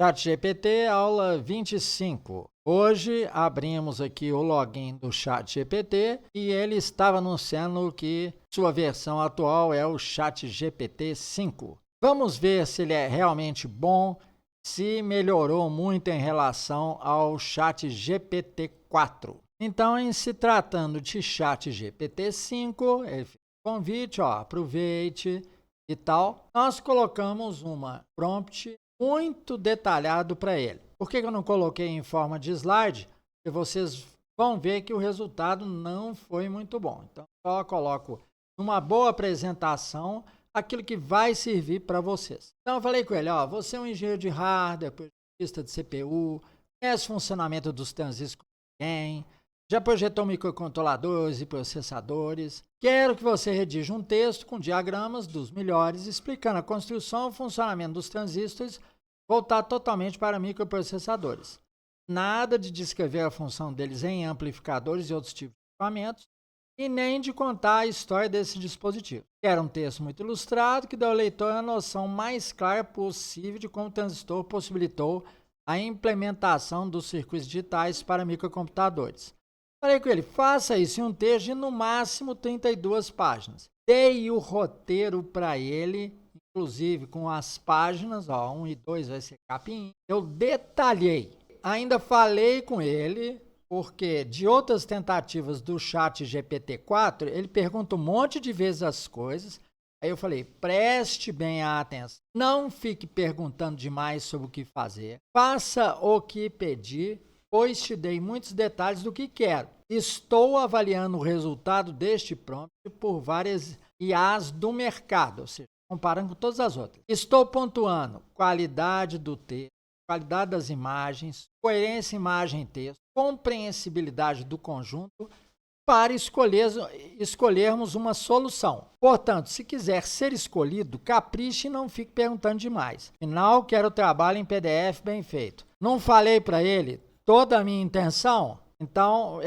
ChatGPT, aula 25. Hoje abrimos aqui o login do ChatGPT e ele estava anunciando que sua versão atual é o ChatGPT 5. Vamos ver se ele é realmente bom, se melhorou muito em relação ao ChatGPT 4. Então, em se tratando de ChatGPT 5, ele fez um convite, aproveite e tal. Nós colocamos uma prompt muito detalhado para ele. Por que eu não coloquei em forma de slide? Porque vocês vão ver que o resultado não foi muito bom. Então, só coloco numa boa apresentação aquilo que vai servir para vocês. Então, eu falei com ele, você é um engenheiro de hardware, projetista de CPU, conhece o funcionamento dos transistores como ninguém, já projetou microcontroladores e processadores. Quero que você redija um texto com diagramas dos melhores, explicando a construção e o funcionamento dos transistores, voltado totalmente para microprocessadores. Nada de descrever a função deles em amplificadores e outros tipos de equipamentos, e nem de contar a história desse dispositivo. Quero um texto muito ilustrado que dê ao leitor a noção mais clara possível de como o transistor possibilitou a implementação dos circuitos digitais para microcomputadores. Falei com ele, faça isso em um texto de no máximo 32 páginas. Dei o roteiro para ele, inclusive com as páginas, 1 e 2 vai ser capinha. Eu detalhei. Ainda falei com ele, porque de outras tentativas do ChatGPT-4, ele pergunta um monte de vezes as coisas. Aí eu falei, preste bem a atenção. Não fique perguntando demais sobre o que fazer. Faça o que pedir, pois te dei muitos detalhes do que quero. Estou avaliando o resultado deste prompt por várias IAs do mercado, ou seja, comparando com todas as outras. Estou pontuando qualidade do texto, qualidade das imagens, coerência imagem-texto, compreensibilidade do conjunto, para escolhermos uma solução. Portanto, se quiser ser escolhido, capriche e não fique perguntando demais. Afinal, quero trabalho em PDF bem feito. Não falei para ele toda a minha intenção? Então,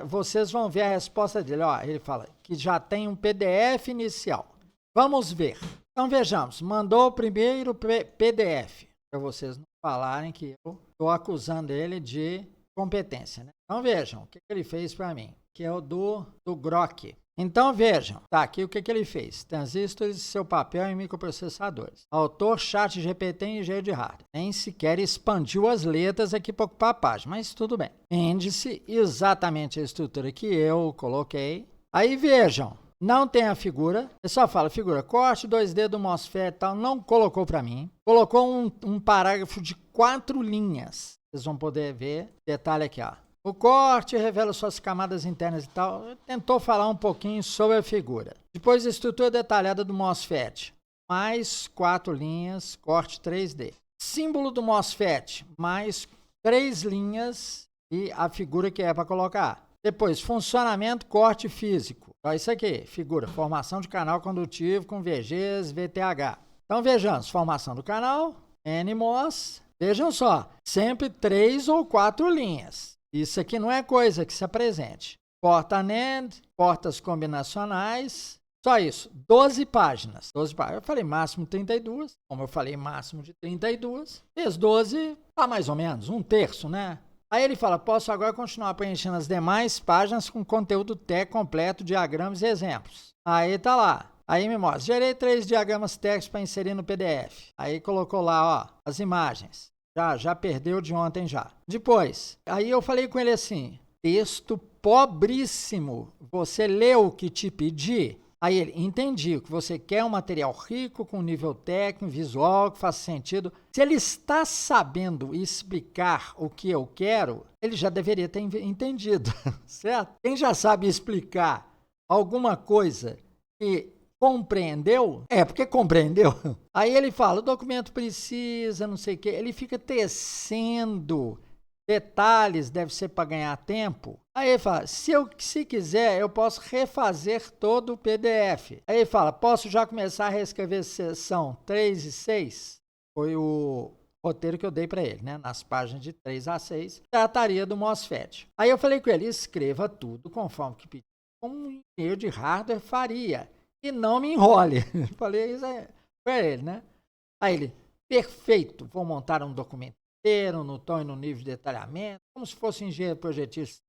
vocês vão ver a resposta dele. Ele fala que já tem um PDF inicial. Vamos ver. Então, vejamos. Mandou o primeiro PDF, para vocês não falarem que eu estou acusando ele de competência, né? Então, vejam o que ele fez para mim, que é o do Grok. Então, vejam, tá aqui o que ele fez. Transistores e seu papel em microprocessadores. Autor ChatGPT em engenheiro de hardware. Nem sequer expandiu as letras aqui para ocupar a página, mas tudo bem. Índice, exatamente a estrutura que eu coloquei. Aí, vejam, não tem a figura, ele só fala figura, corte 2D do MOSFET e tal, não colocou para mim. Colocou um parágrafo de 4 linhas. Vocês vão poder ver, detalhe aqui, O corte revela suas camadas internas e tal. Tentou falar um pouquinho sobre a figura. Depois, a estrutura detalhada do MOSFET. Mais 4 linhas, corte 3D. Símbolo do MOSFET, mais 3 linhas e a figura que é para colocar. Depois, funcionamento, corte físico. Isso aqui, figura, formação de canal condutivo com VGs, VTH. Então, vejamos, formação do canal, NMOS. Vejam só, sempre 3 ou 4 linhas. Isso aqui não é coisa que se apresente. Porta NAND, portas combinacionais, só isso. 12 páginas. 12 páginas. Eu falei máximo 32, como eu falei máximo de 32. Fez 12, tá mais ou menos, um terço, né? Aí ele fala, posso agora continuar preenchendo as demais páginas com conteúdo técnico completo, diagramas e exemplos. Aí tá lá. Aí me mostra, gerei 3 diagramas técnicos para inserir no PDF. Aí colocou lá, as imagens. Já perdeu de ontem já. Depois, aí eu falei com ele assim, texto pobríssimo, você leu o que te pedi? Aí ele, entendi, que você quer um material rico, com nível técnico, visual, que faça sentido. Se ele está sabendo explicar o que eu quero, ele já deveria ter entendido, certo? Quem já sabe explicar alguma coisa que compreendeu? Porque compreendeu. Aí ele fala, o documento precisa, não sei o quê. Ele fica tecendo detalhes, deve ser para ganhar tempo. Aí ele fala, se quiser, eu posso refazer todo o PDF. Aí ele fala, posso já começar a reescrever seção 3 e 6? Foi o roteiro que eu dei para ele, né? Nas páginas de 3 a 6, trataria do MOSFET. Aí eu falei com ele, escreva tudo conforme que pediu, como um engenheiro de hardware faria. E não me enrole. Falei isso para ele, né? Aí ele, perfeito, vou montar um documento inteiro, no tom e no nível de detalhamento, como se fosse um engenheiro projetista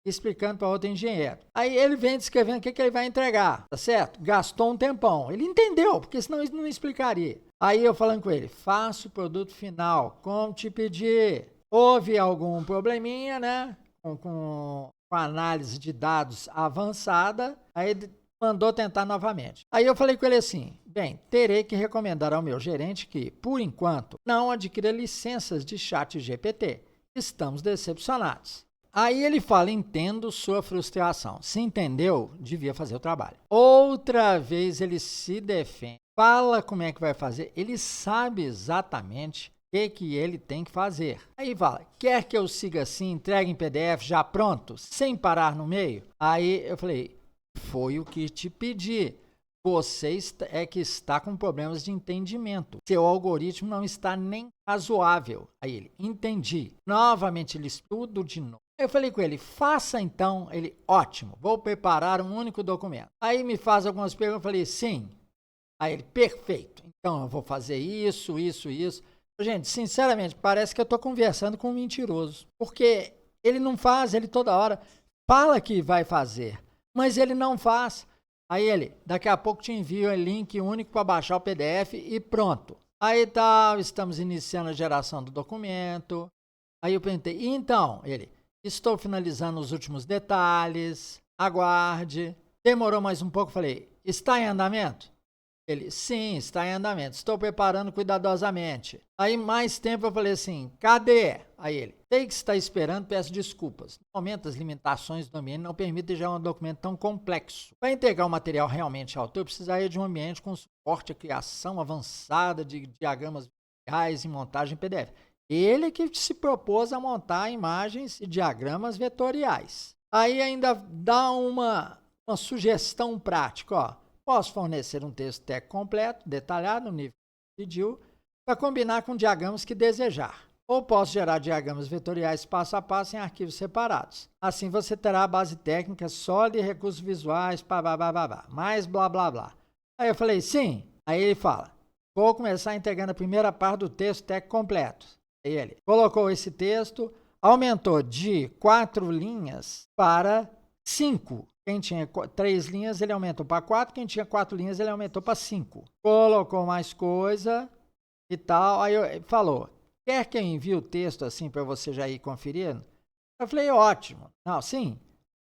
explicando para outro engenheiro. Aí ele vem descrevendo o que ele vai entregar, tá certo? Gastou um tempão. Ele entendeu, porque senão ele não explicaria. Aí eu falando com ele, faça o produto final, como te pedi. Houve algum probleminha, né? Com análise de dados avançada, aí ele mandou tentar novamente. Aí eu falei com ele assim, bem, terei que recomendar ao meu gerente que, por enquanto, não adquira licenças de ChatGPT. Estamos decepcionados. Aí ele fala, entendo sua frustração. Se entendeu, devia fazer o trabalho. Outra vez ele se defende, fala como é que vai fazer, ele sabe exatamente o que ele tem que fazer. Aí fala, quer que eu siga assim, entregue em PDF já pronto, sem parar no meio? Aí eu falei, foi o que te pedi. Você é que está com problemas de entendimento. Seu algoritmo não está nem razoável. Aí ele, entendi. Novamente ele estuda de novo. Eu falei com ele, faça então. Ele, ótimo, vou preparar um único documento. Aí me faz algumas perguntas, eu falei, sim. Aí ele, perfeito. Então eu vou fazer isso, isso, isso. Gente, sinceramente, parece que eu estou conversando com um mentiroso. Porque ele não faz, ele toda hora fala que vai fazer, mas ele não faz. Aí ele, daqui a pouco te envio o link único para baixar o PDF e pronto. Aí tá, estamos iniciando a geração do documento. Aí eu perguntei, e então? Ele, estou finalizando os últimos detalhes, aguarde. Demorou mais um pouco, falei, está em andamento? Ele, sim, está em andamento, estou preparando cuidadosamente. Aí mais tempo eu falei assim, cadê? Aí ele, sei que está esperando, peço desculpas. No momento as limitações do ambiente não permitem já um documento tão complexo. Para entregar o material realmente à altura, eu precisaria de um ambiente com suporte à criação avançada de diagramas visuais e montagem em PDF. Ele que se propôs a montar imagens e diagramas vetoriais. Aí ainda dá uma sugestão prática, ó. Posso fornecer um texto técnico completo, detalhado, no nível que pediu, para combinar com diagramas que desejar. Ou posso gerar diagramas vetoriais passo a passo em arquivos separados. Assim você terá a base técnica sólida e recursos visuais, mais blá blá blá. Aí eu falei, sim. Aí ele fala, vou começar entregando a primeira parte do texto técnico completo. Aí ele colocou esse texto, aumentou de 4 linhas para 5. Quem tinha 3 linhas, ele aumentou para 4. Quem tinha 4 linhas, ele aumentou para 5. Colocou mais coisa e tal. Aí falou, quer que eu envie o texto assim para você já ir conferindo? Eu falei, ótimo. Não, sim.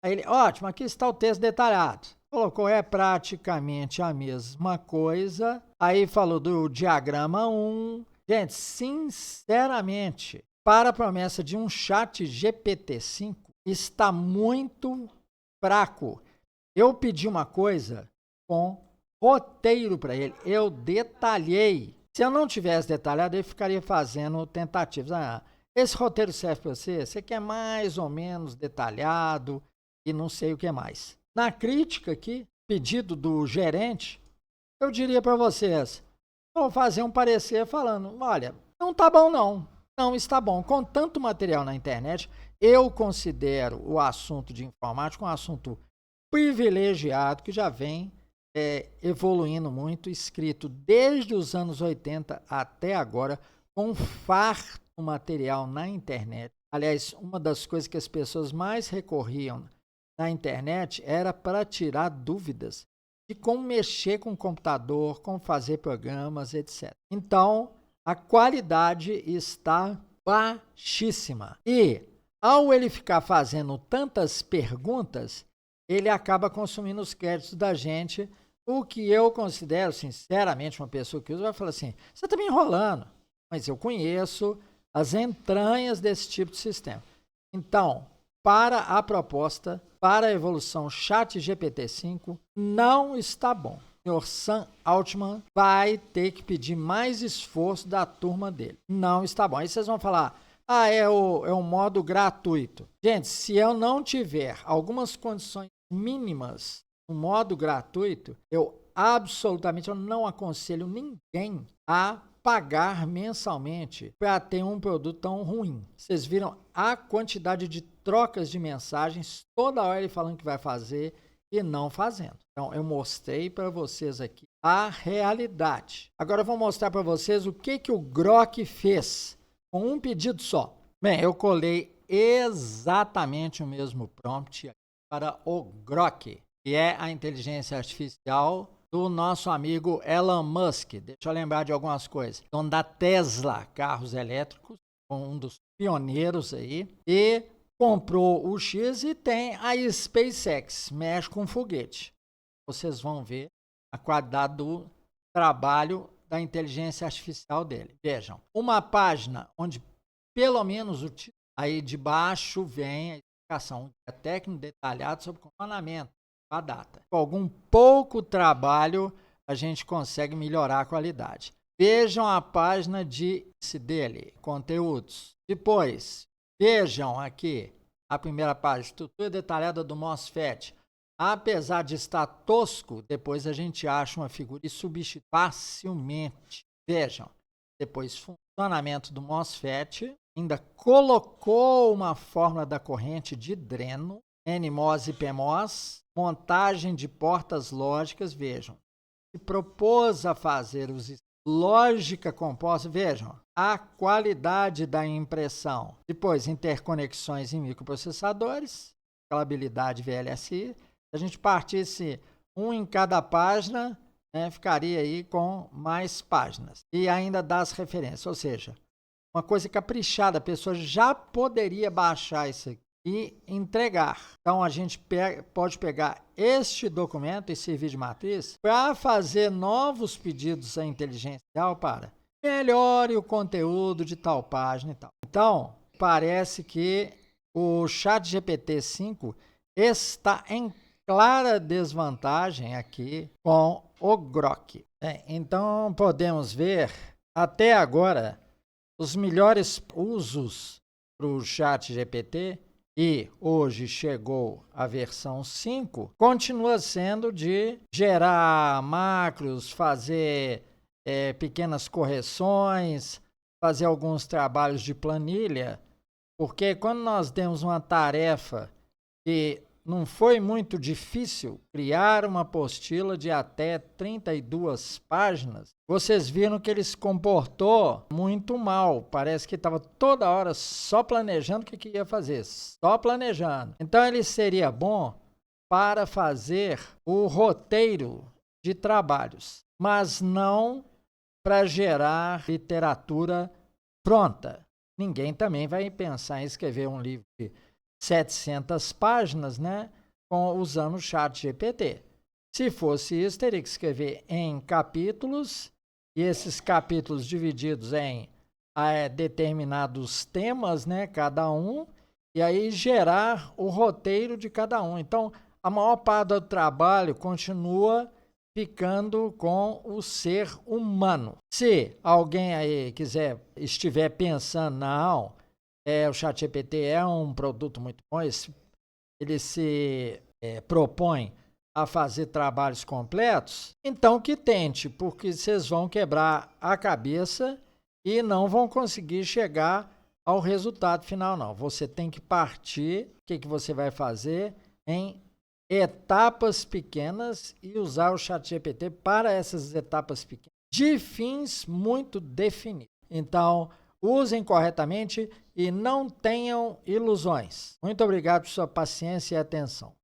Aí ele, ótimo, aqui está o texto detalhado. Colocou, é praticamente a mesma coisa. Aí falou do diagrama 1. Gente, sinceramente, para a promessa de um chat GPT-5, está muito fraco. Eu pedi uma coisa com roteiro para ele, eu detalhei. Se eu não tivesse detalhado, eu ficaria fazendo tentativas. Esse roteiro serve para você? Você quer mais ou menos detalhado e não sei o que mais. Na crítica aqui, pedido do gerente, eu diria para vocês, vou fazer um parecer falando, olha, não tá bom não. Não está bom. Com tanto material na internet, eu considero o assunto de informática um assunto privilegiado que já vem evoluindo muito, escrito desde os anos 80 até agora, com farto material na internet. Aliás, uma das coisas que as pessoas mais recorriam na internet era para tirar dúvidas de como mexer com o computador, como fazer programas, etc. Então, a qualidade está baixíssima. E, ao ele ficar fazendo tantas perguntas, ele acaba consumindo os créditos da gente, o que eu considero, sinceramente, uma pessoa que usa vai falar assim, você está me enrolando, mas eu conheço as entranhas desse tipo de sistema. Então, para a proposta, para a evolução ChatGPT-5, não está bom. O senhor Sam Altman vai ter que pedir mais esforço da turma dele. Não está bom. Aí vocês vão falar, é um modo gratuito. Gente, se eu não tiver algumas condições mínimas no modo gratuito, eu não aconselho ninguém a pagar mensalmente para ter um produto tão ruim. Vocês viram a quantidade de trocas de mensagens, toda hora ele falando que vai fazer e não fazendo. Então, eu mostrei para vocês aqui a realidade. Agora eu vou mostrar para vocês o que o Grok fez com um pedido só. Bem, eu colei exatamente o mesmo prompt para o Grok, que é a inteligência artificial do nosso amigo Elon Musk. Deixa eu lembrar de algumas coisas. Dono da Tesla, carros elétricos, um dos pioneiros aí, e comprou o X e tem a SpaceX, mexe com foguete. Vocês vão ver a qualidade do trabalho da inteligência artificial dele. Vejam, uma página onde pelo menos o título, aí de baixo vem a explicação técnica detalhada sobre o funcionamento da data. Com algum pouco trabalho, a gente consegue melhorar a qualidade. Vejam a página dele, conteúdos. Depois, vejam aqui a primeira página, estrutura detalhada do MOSFET. Apesar de estar tosco, depois a gente acha uma figura e substitui facilmente. Vejam, depois funcionamento do MOSFET, ainda colocou uma fórmula da corrente de dreno, NMOS e PMOS, montagem de portas lógicas, vejam, se propôs a fazer os lógica composta, vejam, a qualidade da impressão. Depois, interconexões em microprocessadores, escalabilidade VLSI. Se a gente partisse um em cada página, ficaria aí com mais páginas. E ainda dá as referências, ou seja, uma coisa caprichada, a pessoa já poderia baixar isso aqui e entregar. Então, a gente pode pegar este documento e servir de matriz para fazer novos pedidos à inteligência artificial para melhore o conteúdo de tal página e tal. Então, parece que o ChatGPT-5 está em clara desvantagem aqui com o Grok. Então, podemos ver até agora os melhores usos para o ChatGPT, e hoje chegou a versão 5, continua sendo de gerar macros, fazer pequenas correções, fazer alguns trabalhos de planilha, porque quando nós demos uma tarefa que não foi muito difícil, criar uma apostila de até 32 páginas, vocês viram que ele se comportou muito mal. Parece que estava toda hora só planejando o que ia fazer, só planejando. Então, ele seria bom para fazer o roteiro de trabalhos, mas não para gerar literatura pronta. Ninguém também vai pensar em escrever um livro de 700 páginas, usando o ChatGPT. Se fosse isso, teria que escrever em capítulos, e esses capítulos divididos em determinados temas, cada um, e aí gerar o roteiro de cada um. Então, a maior parte do trabalho continua ficando com o ser humano. Se alguém aí estiver pensando, não, o ChatGPT é um produto muito bom, ele se propõe a fazer trabalhos completos, então que tente, porque vocês vão quebrar a cabeça e não vão conseguir chegar ao resultado final, não. Você tem que partir, o que você vai fazer em etapas pequenas e usar o ChatGPT para essas etapas pequenas, de fins muito definidos. Então, usem corretamente e não tenham ilusões. Muito obrigado por sua paciência e atenção.